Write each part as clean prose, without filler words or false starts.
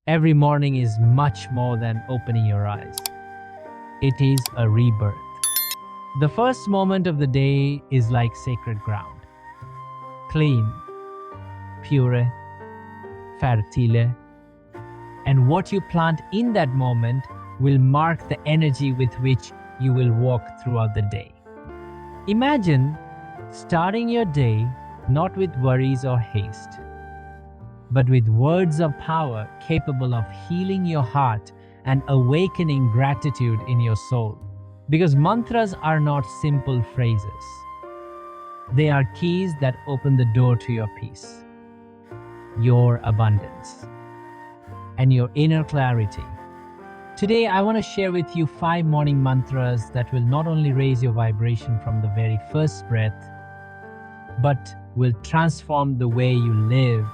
Every morning is much more than opening your eyes. It is a rebirth. The first moment of the day is like sacred ground. Clean, pure, fertile. And what you plant in that moment will mark the energy with which you will walk throughout the day. Imagine starting your day not with worries or haste, but with words of power capable of healing your heart and awakening gratitude in your soul. Because mantras are not simple phrases. They are keys that open the door to your peace, your abundance, and your inner clarity. Today, I want to share with you 5 morning mantras that will not only raise your vibration from the very first breath, but will transform the way you live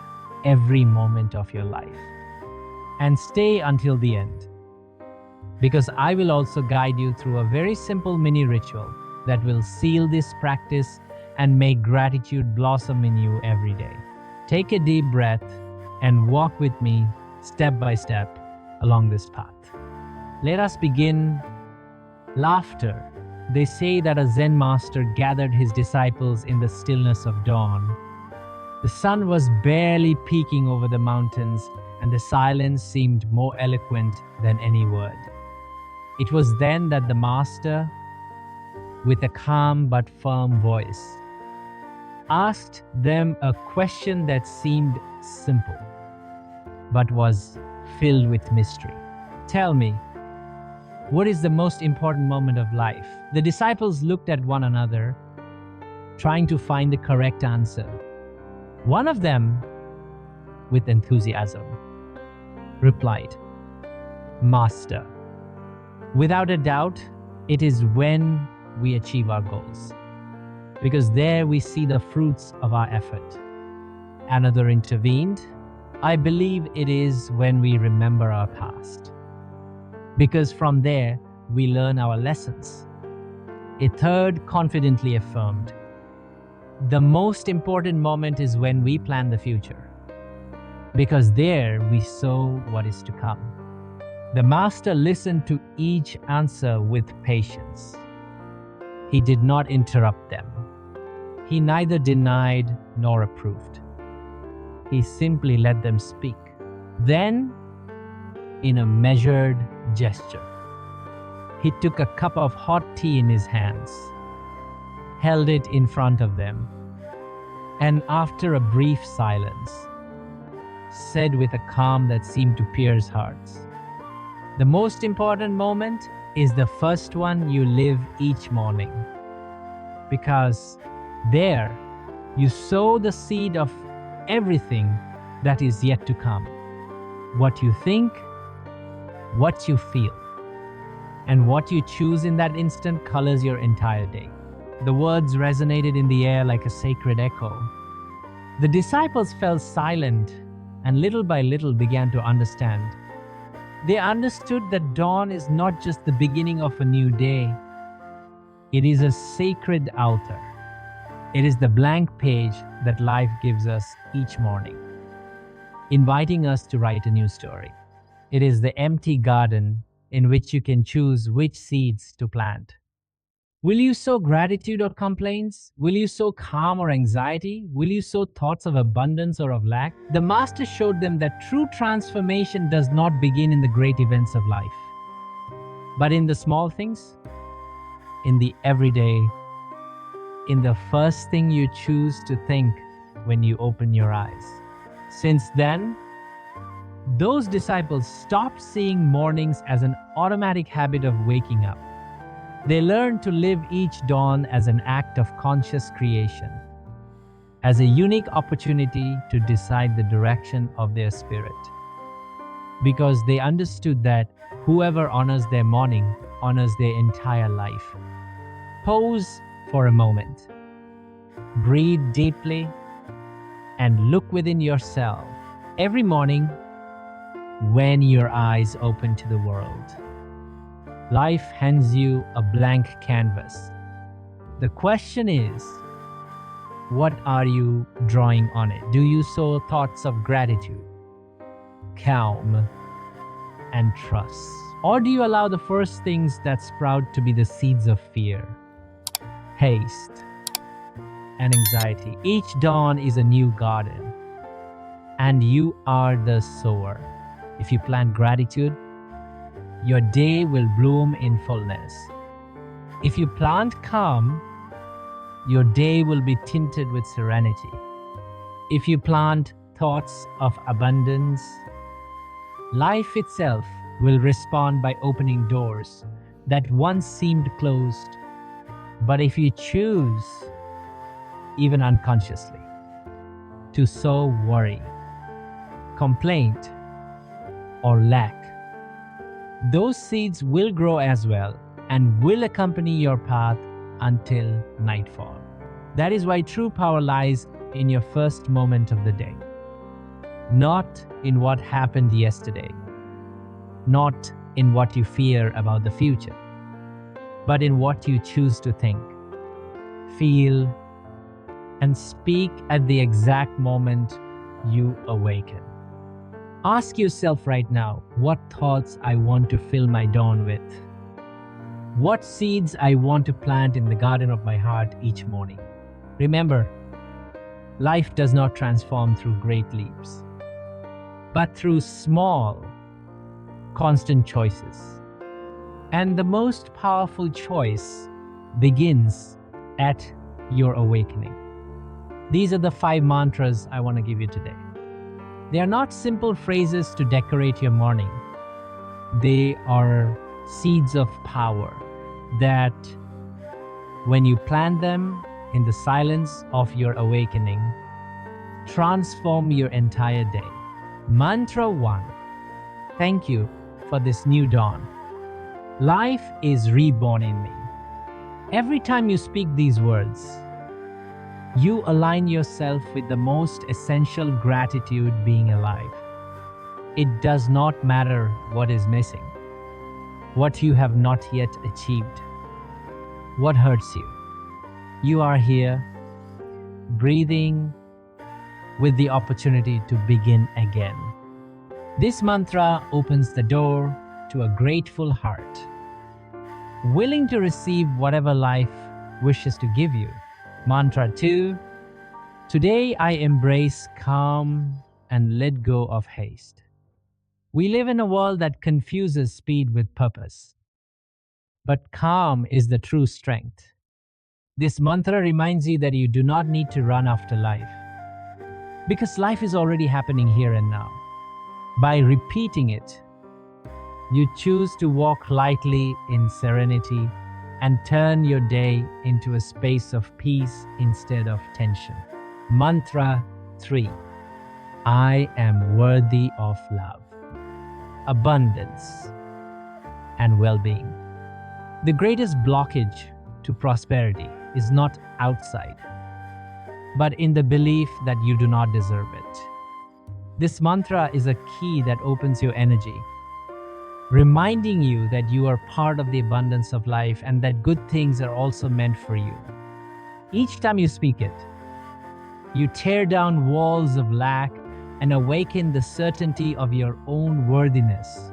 every moment of your life. And stay until the end, because I will also guide you through a very simple mini ritual that will seal this practice and make gratitude blossom in you every day. Take a deep breath and walk with me step by step along this path. Let us begin. Laughter. They say that a Zen master gathered his disciples in the stillness of dawn. The sun was barely peeking over the mountains, and the silence seemed more eloquent than any word. It was then that the master, with a calm but firm voice, asked them a question that seemed simple, but was filled with mystery. Tell me, what is the most important moment of life? The disciples looked at one another, trying to find the correct answer. One of them, with enthusiasm, replied, Master, without a doubt, it is when we achieve our goals, because there we see the fruits of our effort. Another intervened, I believe it is when we remember our past, because from there we learn our lessons. A third confidently affirmed, the most important moment is when we plan the future, because there we sow what is to come. The master listened to each answer with patience. He did not interrupt them. He neither denied nor approved. He simply let them speak. Then, in a measured gesture, he took a cup of hot tea in his hands, held it in front of them, and after a brief silence, said with a calm that seemed to pierce hearts, the most important moment is the first one you live each morning, because there you sow the seed of everything that is yet to come. What you think, what you feel, and what you choose in that instant colors your entire day. The words resonated in the air like a sacred echo. The disciples fell silent and little by little began to understand. They understood that dawn is not just the beginning of a new day. It is a sacred altar. It is the blank page that life gives us each morning, inviting us to write a new story. It is the empty garden in which you can choose which seeds to plant. Will you sow gratitude or complaints? Will you sow calm or anxiety? Will you sow thoughts of abundance or of lack? The Master showed them that true transformation does not begin in the great events of life, but in the small things, in the everyday, in the first thing you choose to think when you open your eyes. Since then, those disciples stopped seeing mornings as an automatic habit of waking up. They learned to live each dawn as an act of conscious creation, as a unique opportunity to decide the direction of their spirit. Because they understood that whoever honors their morning honors their entire life. Pause for a moment. Breathe deeply and look within yourself every morning when your eyes open to the world. Life hands you a blank canvas. The question is, what are you drawing on it? Do you sow thoughts of gratitude, calm, and trust? Or do you allow the first things that sprout to be the seeds of fear, haste, and anxiety? Each dawn is a new garden, and you are the sower. If you plant gratitude, your day will bloom in fullness. If you plant calm, your day will be tinted with serenity. If you plant thoughts of abundance, life itself will respond by opening doors that once seemed closed. But if you choose, even unconsciously, to sow worry, complaint, or lack, those seeds will grow as well and will accompany your path until nightfall. That is why true power lies in your first moment of the day, not in what happened yesterday, not in what you fear about the future, but in what you choose to think, feel, and speak at the exact moment you awaken. Ask yourself right now, what thoughts I want to fill my dawn with? What seeds I want to plant in the garden of my heart each morning? Remember, life does not transform through great leaps, but through small, constant choices. And the most powerful choice begins at your awakening. These are the 5 mantras I want to give you today. They are not simple phrases to decorate your morning. They are seeds of power that, when you plant them in the silence of your awakening, transform your entire day. Mantra 1. Thank you for this new dawn. Life is reborn in me. Every time you speak these words, you align yourself with the most essential gratitude, being alive. It does not matter what is missing, what you have not yet achieved, what hurts you. You are here, breathing, with the opportunity to begin again. This mantra opens the door to a grateful heart, willing to receive whatever life wishes to give you. Mantra 2. Today I embrace calm and let go of haste. We live in a world that confuses speed with purpose, but calm is the true strength. This mantra reminds you that you do not need to run after life, because life is already happening here and now. By repeating it, you choose to walk lightly in serenity and turn your day into a space of peace instead of tension. Mantra 3. I am worthy of love, abundance, and well-being. The greatest blockage to prosperity is not outside, but in the belief that you do not deserve it. This mantra is a key that opens your energy, reminding you that you are part of the abundance of life and that good things are also meant for you. Each time you speak it, you tear down walls of lack and awaken the certainty of your own worthiness.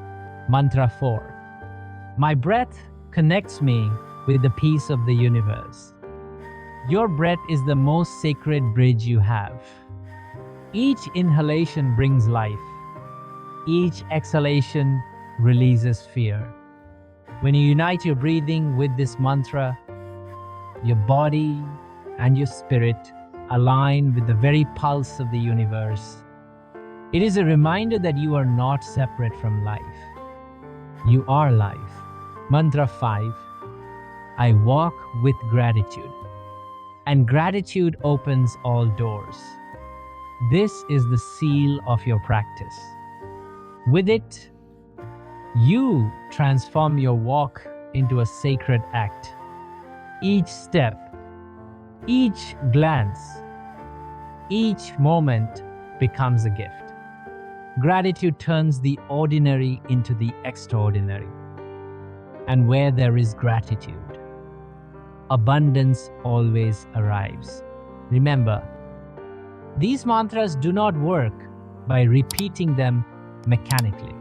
Mantra 4. My breath connects me with the peace of the universe. Your breath is the most sacred bridge you have. Each inhalation brings life. Each exhalation releases fear. When you unite your breathing with this mantra, your body and your spirit align with the very pulse of the universe. It is a reminder that you are not separate from life. You are life. Mantra 5. I walk with gratitude, and gratitude opens all doors. This is the seal of your practice. With it, you transform your walk into a sacred act. Each step, each glance, each moment becomes a gift. Gratitude turns the ordinary into the extraordinary. And where there is gratitude, abundance always arrives. Remember, these mantras do not work by repeating them mechanically.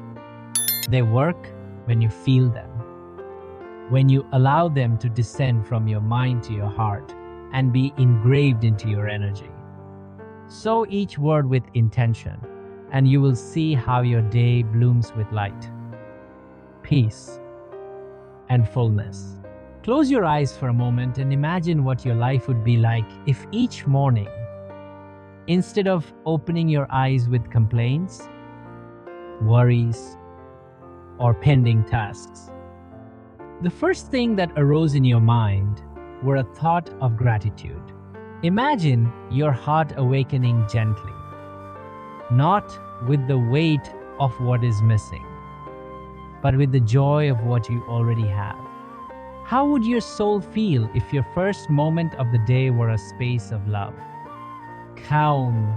They work when you feel them, when you allow them to descend from your mind to your heart and be engraved into your energy. Sow each word with intention, and you will see how your day blooms with light, peace, and fullness. Close your eyes for a moment and imagine what your life would be like if each morning, instead of opening your eyes with complaints, worries, or pending tasks, the first thing that arose in your mind were a thought of gratitude. Imagine your heart awakening gently, not with the weight of what is missing, but with the joy of what you already have. How would your soul feel if your first moment of the day were a space of love, calm,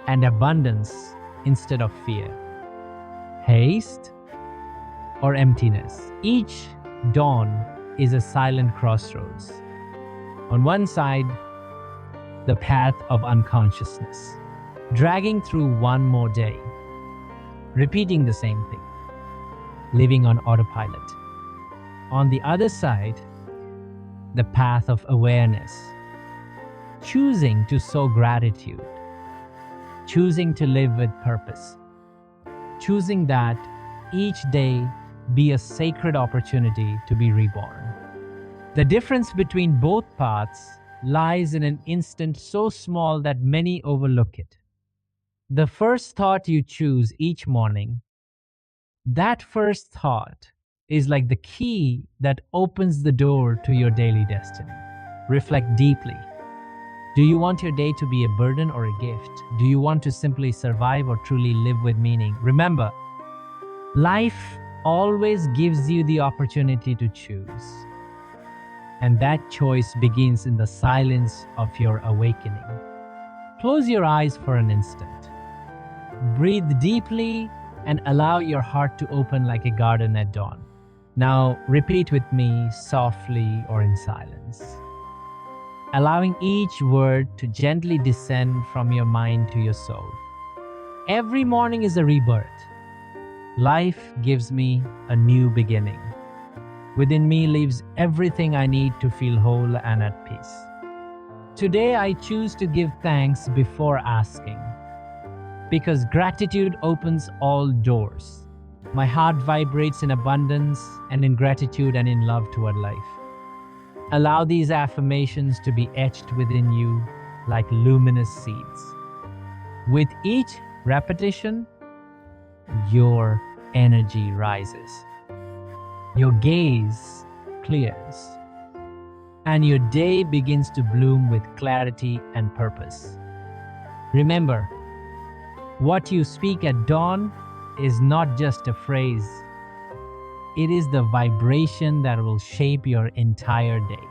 and abundance instead of fear, haste, or emptiness? Each dawn is a silent crossroads. On one side, the path of unconsciousness, dragging through one more day, repeating the same thing, living on autopilot. On the other side, the path of awareness, choosing to sow gratitude, choosing to live with purpose, choosing that each day be a sacred opportunity to be reborn. The difference between both paths lies in an instant so small that many overlook it. The first thought you choose each morning, that first thought is like the key that opens the door to your daily destiny. Reflect deeply. Do you want your day to be a burden or a gift? Do you want to simply survive or truly live with meaning? Remember, life always gives you the opportunity to choose. And that choice begins in the silence of your awakening. Close your eyes for an instant. Breathe deeply and allow your heart to open like a garden at dawn. Now repeat with me softly or in silence, allowing each word to gently descend from your mind to your soul. Every morning is a rebirth. Life gives me a new beginning. Within me lives everything I need to feel whole and at peace. Today I choose to give thanks before asking, because gratitude opens all doors. My heart vibrates in abundance and in gratitude and in love toward life. Allow these affirmations to be etched within you like luminous seeds. With each repetition, your energy rises. Your gaze clears, and your day begins to bloom with clarity and purpose. Remember, what you speak at dawn is not just a phrase. It is the vibration that will shape your entire day.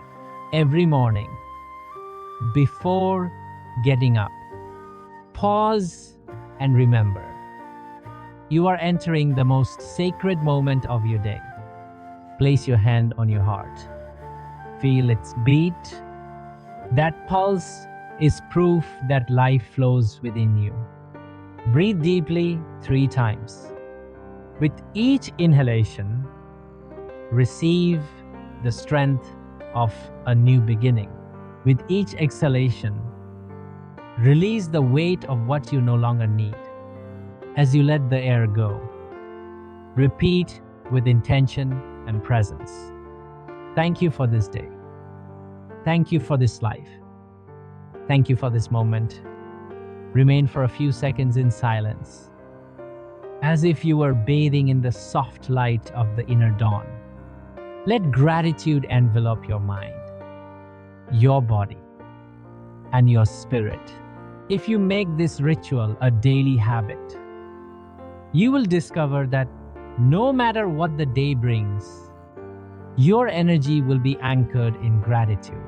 Every morning, before getting up, pause and remember, you are entering the most sacred moment of your day. Place your hand on your heart. Feel its beat. That pulse is proof that life flows within you. Breathe deeply 3 times. With each inhalation, receive the strength of a new beginning. With each exhalation, release the weight of what you no longer need. As you let the air go, repeat with intention and presence. Thank you for this day. Thank you for this life. Thank you for this moment. Remain for a few seconds in silence, as if you were bathing in the soft light of the inner dawn. Let gratitude envelop your mind, your body, and your spirit. If you make this ritual a daily habit, you will discover that no matter what the day brings, your energy will be anchored in gratitude.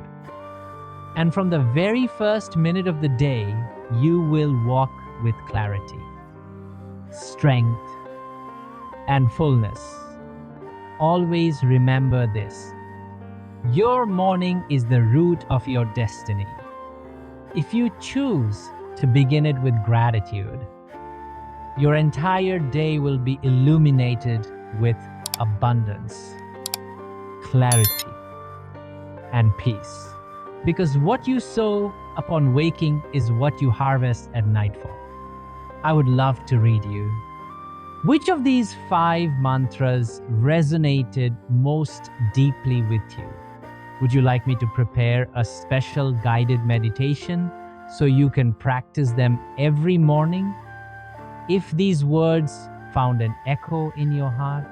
And from the very first minute of the day, you will walk with clarity, strength, and fullness. Always remember this: your morning is the root of your destiny. If you choose to begin it with gratitude, Your entire day will be illuminated with abundance, clarity, and peace. Because what you sow upon waking is what you harvest at nightfall. I would love to read you. Which of these 5 mantras resonated most deeply with you? Would you like me to prepare a special guided meditation so you can practice them every morning? If these words found an echo in your heart,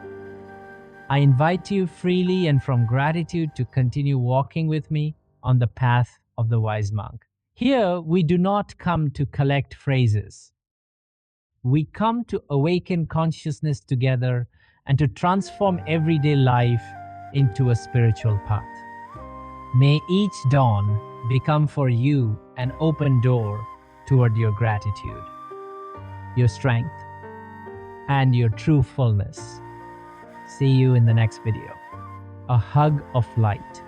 I invite you freely and from gratitude to continue walking with me on the path of the wise monk. Here, we do not come to collect phrases. We come to awaken consciousness together and to transform everyday life into a spiritual path. May each dawn become for you an open door toward your gratitude, your strength, and your true fullness. See you in the next video. A hug of light.